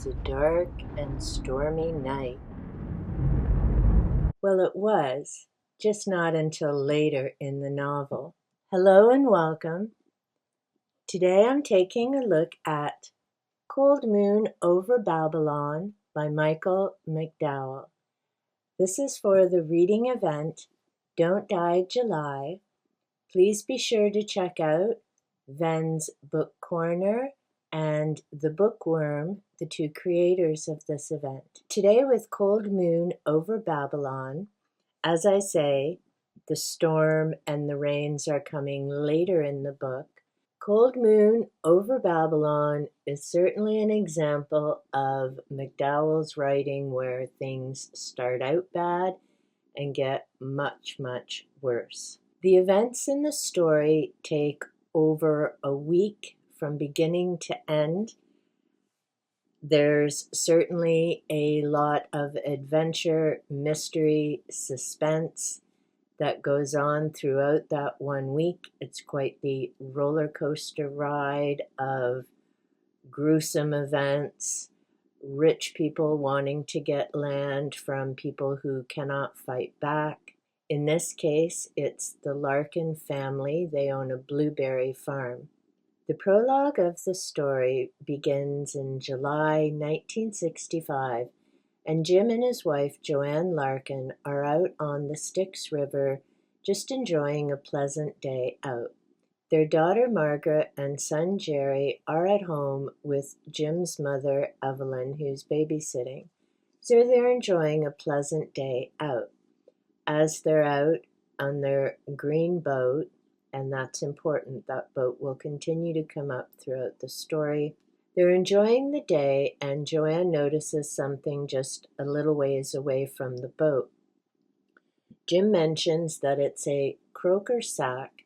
was a dark and stormy night. Well, it was, just not until later in the novel. Hello and welcome. Today I'm taking a look at Cold Moon Over Babylon by Michael McDowell. This is for the reading event Don't Die July. Please be sure to check out Ven's Book Corner and The Bookworm, the two creators of this event. Today with Cold Moon Over Babylon, as I say, the storm and the rains are coming later in the book. Cold Moon Over Babylon is certainly an example of McDowell's writing where things start out bad and get much, much worse. The events in the story take over a week from beginning to end. There's certainly a lot of adventure, mystery, suspense that goes on throughout that 1 week. It's quite the roller coaster ride of gruesome events, rich people wanting to get land from people who cannot fight back. In this case, it's the Larkin family. They own a blueberry farm. The prologue of the story begins in July 1965, and Jim and his wife Joanne Larkin are out on the Styx River just enjoying a pleasant day out. Their daughter Margaret and son Jerry are at home with Jim's mother Evelyn, who's babysitting, so they're enjoying a pleasant day out. As they're out on their green boat, and that's important, that boat will continue to come up throughout the story. They're enjoying the day, and Joanne notices something just a little ways away from the boat. Jim mentions that it's a croaker sack,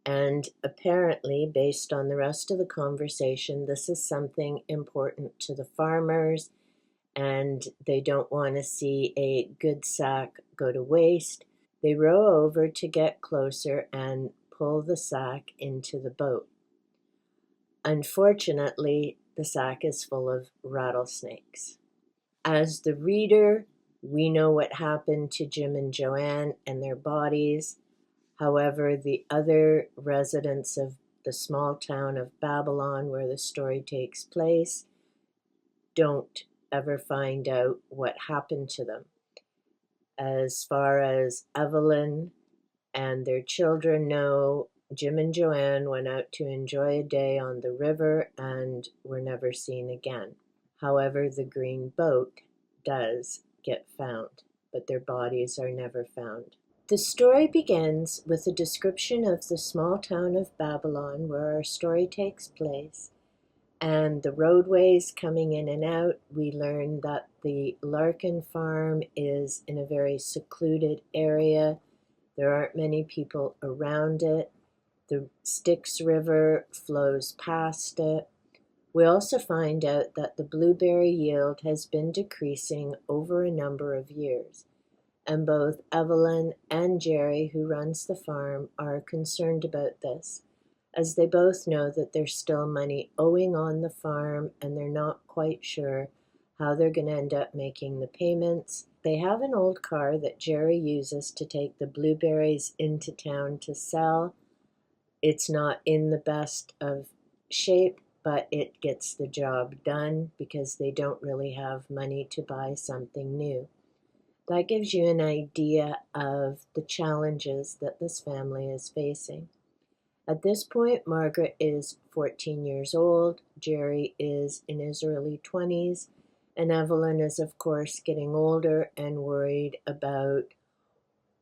and apparently, based on the rest of the conversation, this is something important to the farmers, and they don't want to see a good sack go to waste. They row over to get closer and pull the sack into the boat. Unfortunately, the sack is full of rattlesnakes. As the reader, we know what happened to Jim and Joanne and their bodies. However, the other residents of the small town of Babylon, where the story takes place, don't ever find out what happened to them. As far as Evelyn and their children know, Jim and Joanne went out to enjoy a day on the river and were never seen again. However, the green boat does get found, but their bodies are never found. The story begins with a description of the small town of Babylon where our story takes place, and the roadways coming in and out. We learn that the Larkin farm is in a very secluded area. There aren't many people around it. The Styx River flows past it. We also find out that the blueberry yield has been decreasing over a number of years, and both Evelyn and Jerry, who runs the farm, are concerned about this, as they both know that there's still money owing on the farm and they're not quite sure how they're going to end up making the payments. They have an old car that Jerry uses to take the blueberries into town to sell. It's not in the best of shape, but it gets the job done because they don't really have money to buy something new. That gives you an idea of the challenges that this family is facing. At this point, Margaret is 14 years old, Jerry is in his early 20s, and Evelyn is, of course, getting older and worried about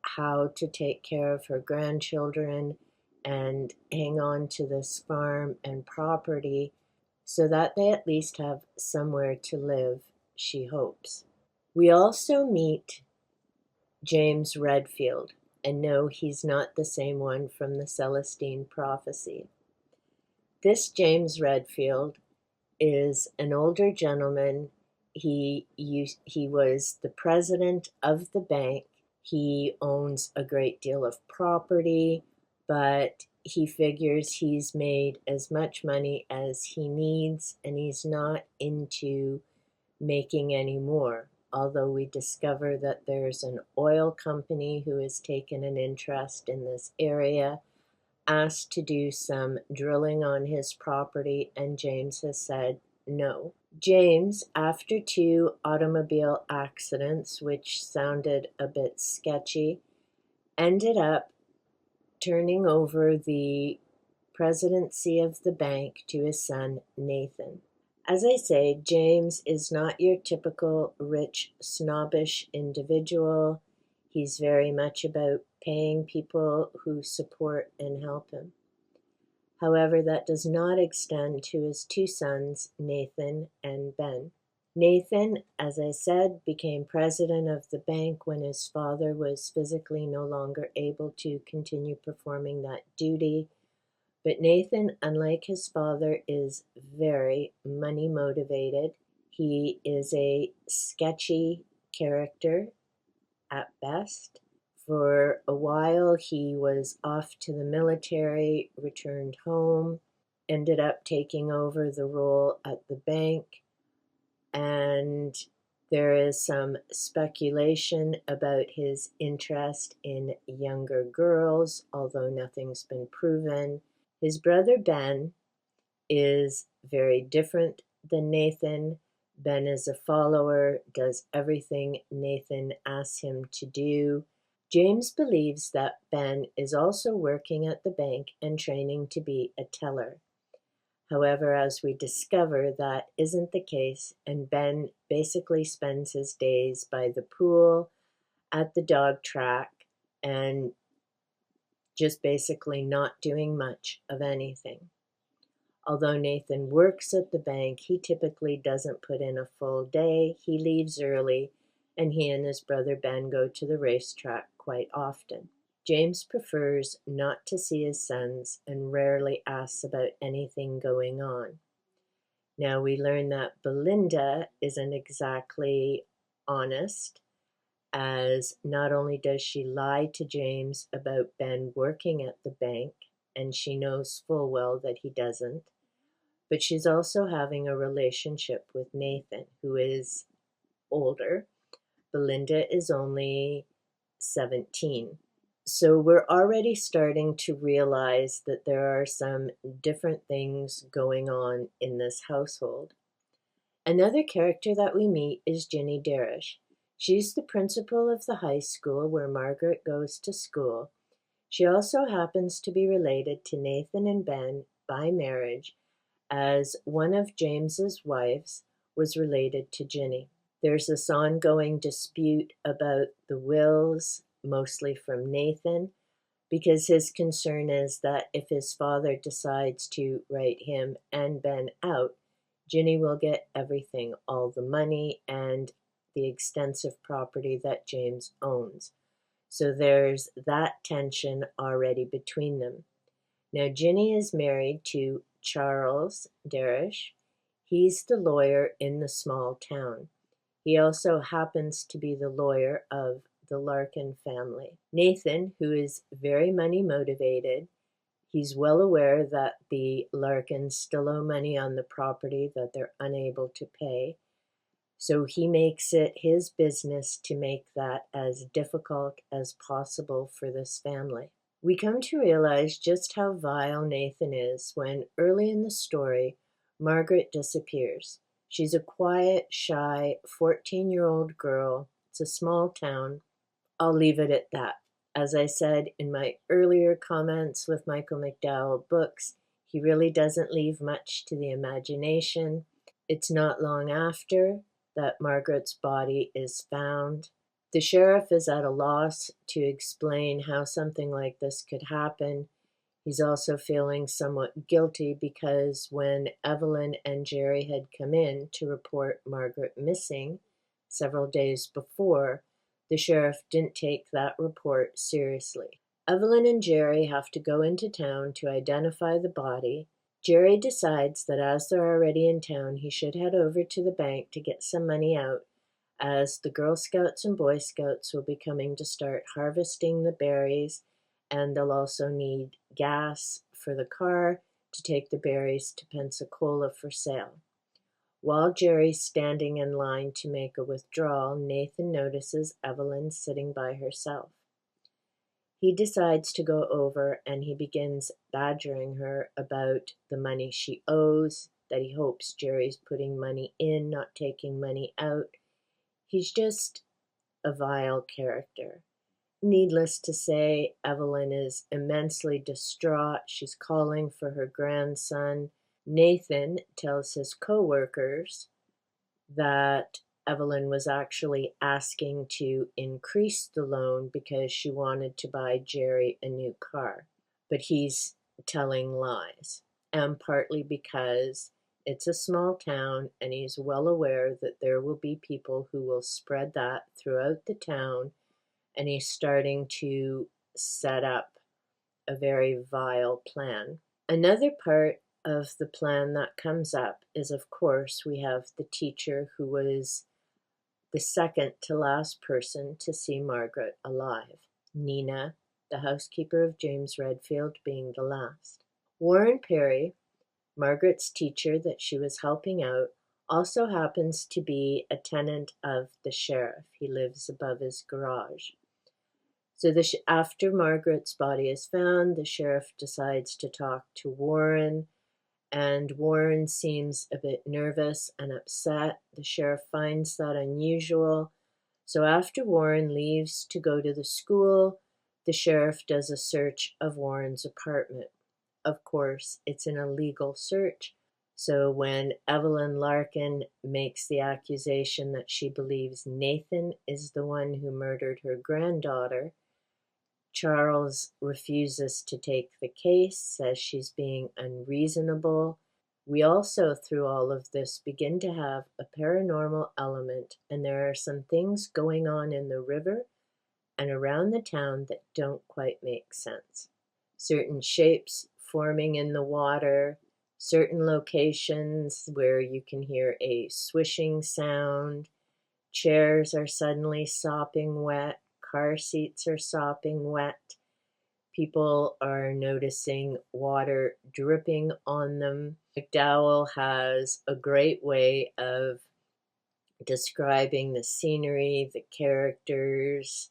how to take care of her grandchildren and hang on to this farm and property so that they at least have somewhere to live, she hopes. We also meet James Redfield, and no, he's not the same one from the Celestine Prophecy. This James Redfield is an older gentleman. He was the president of the bank. He owns a great deal of property, but he figures he's made as much money as he needs, and he's not into making any more, although we discover that there's an oil company who has taken an interest in this area, asked to do some drilling on his property, and James has said no. James, after 2 automobile accidents, which sounded a bit sketchy, ended up turning over the presidency of the bank to his son, Nathan. As I say, James is not your typical rich, snobbish individual. He's very much about paying people who support and help him. However, that does not extend to his 2 sons, Nathan and Ben. Nathan, as I said, became president of the bank when his father was physically no longer able to continue performing that duty. But Nathan, unlike his father, is very money motivated. He is a sketchy character at best. For a while, he was off to the military, returned home, ended up taking over the role at the bank, and there is some speculation about his interest in younger girls, although nothing's been proven. His brother Ben is very different than Nathan. Ben is a follower, does everything Nathan asks him to do. James believes that Ben is also working at the bank and training to be a teller. However, as we discover, that isn't the case, and Ben basically spends his days by the pool, at the dog track, and just basically not doing much of anything. Although Nathan works at the bank, he typically doesn't put in a full day. He leaves early, and he and his brother Ben go to the racetrack quite often. James prefers not to see his sons and rarely asks about anything going on. Now we learn that Belinda isn't exactly honest, as not only does she lie to James about Ben working at the bank, and she knows full well that he doesn't, but she's also having a relationship with Nathan, who is older. Belinda is only 17. So we're already starting to realize that there are some different things going on in this household. Another character that we meet is Ginny Darish. She's the principal of the high school where Margaret goes to school. She also happens to be related to Nathan and Ben by marriage, as one of James's wives was related to Ginny. There's this ongoing dispute about the wills, mostly from Nathan, because his concern is that if his father decides to write him and Ben out, Ginny will get everything, all the money and the extensive property that James owns. So there's that tension already between them. Now, Ginny is married to Charles Darish. He's the lawyer in the small town. He also happens to be the lawyer of the Larkin family. Nathan, who is very money motivated, he's well aware that the Larkins still owe money on the property that they're unable to pay. So he makes it his business to make that as difficult as possible for this family. We come to realize just how vile Nathan is when, early in the story, Margaret disappears. She's a quiet, shy, 14-year-old girl. It's a small town. I'll leave it at that. As I said in my earlier comments with Michael McDowell books, he really doesn't leave much to the imagination. It's not long after that Margaret's body is found. The sheriff is at a loss to explain how something like this could happen. He's also feeling somewhat guilty because when Evelyn and Jerry had come in to report Margaret missing several days before, the sheriff didn't take that report seriously. Evelyn and Jerry have to go into town to identify the body. Jerry decides that as they're already in town, he should head over to the bank to get some money out, as the Girl Scouts and Boy Scouts will be coming to start harvesting the berries, and they'll also need gas for the car to take the berries to Pensacola for sale. While Jerry's standing in line to make a withdrawal, Nathan notices Evelyn sitting by herself. He decides to go over and he begins badgering her about the money she owes, that he hopes Jerry's putting money in, not taking money out. He's just a vile character. Needless to say, Evelyn is immensely distraught. She's calling for her grandson. Nathan tells his co-workers that Evelyn was actually asking to increase the loan because she wanted to buy Jerry a new car. But he's telling lies, and partly because it's a small town and he's well aware that there will be people who will spread that throughout the town, and he's starting to set up a very vile plan. Another part of the plan that comes up is, of course, we have the teacher who was the second to last person to see Margaret alive, Nina, the housekeeper of James Redfield, being the last. Warren Perry, Margaret's teacher that she was helping out, also happens to be a tenant of the sheriff. He lives above his garage. So after Margaret's body is found, the sheriff decides to talk to Warren, and Warren seems a bit nervous and upset. The sheriff finds that unusual. So after Warren leaves to go to the school, the sheriff does a search of Warren's apartment. Of course, it's an illegal search. So when Evelyn Larkin makes the accusation that she believes Nathan is the one who murdered her granddaughter, Charles refuses to take the case, says she's being unreasonable. We also, through all of this, begin to have a paranormal element, and there are some things going on in the river and around the town that don't quite make sense. Certain shapes forming in the water, certain locations where you can hear a swishing sound, chairs are suddenly sopping wet, car seats are sopping wet. People are noticing water dripping on them. McDowell has a great way of describing the scenery, the characters,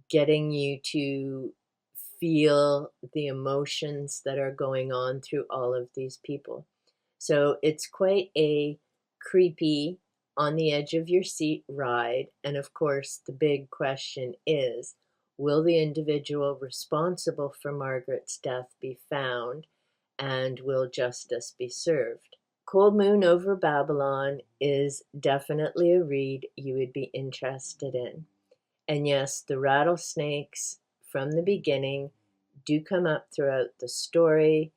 getting you to feel the emotions that are going on through all of these people. So it's quite a creepy, on the edge of your seat ride. And of course, the big question is, will the individual responsible for Margaret's death be found, and will justice be served? Cold Moon Over Babylon is definitely a read you would be interested in. And yes, the rattlesnakes from the beginning do come up throughout the story,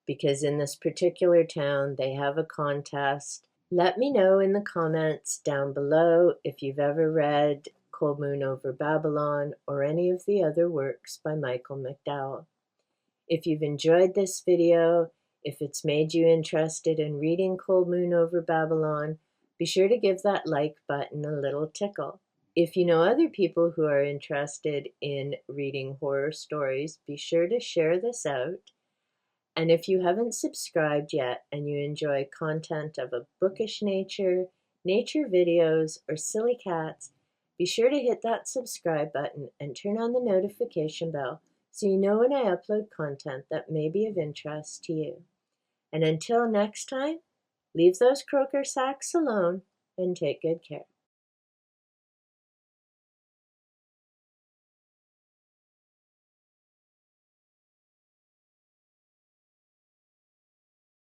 because in this particular town they have a contest. Let me know in the comments down below if you've ever read Cold Moon Over Babylon or any of the other works by Michael McDowell. If you've enjoyed this video, if it's made you interested in reading Cold Moon Over Babylon, be sure to give that like button a little tickle. If you know other people who are interested in reading horror stories, be sure to share this out. And if you haven't subscribed yet and you enjoy content of a bookish nature, nature videos, or silly cats, be sure to hit that subscribe button and turn on the notification bell so you know when I upload content that may be of interest to you. And until next time, leave those croaker sacks alone and take good care.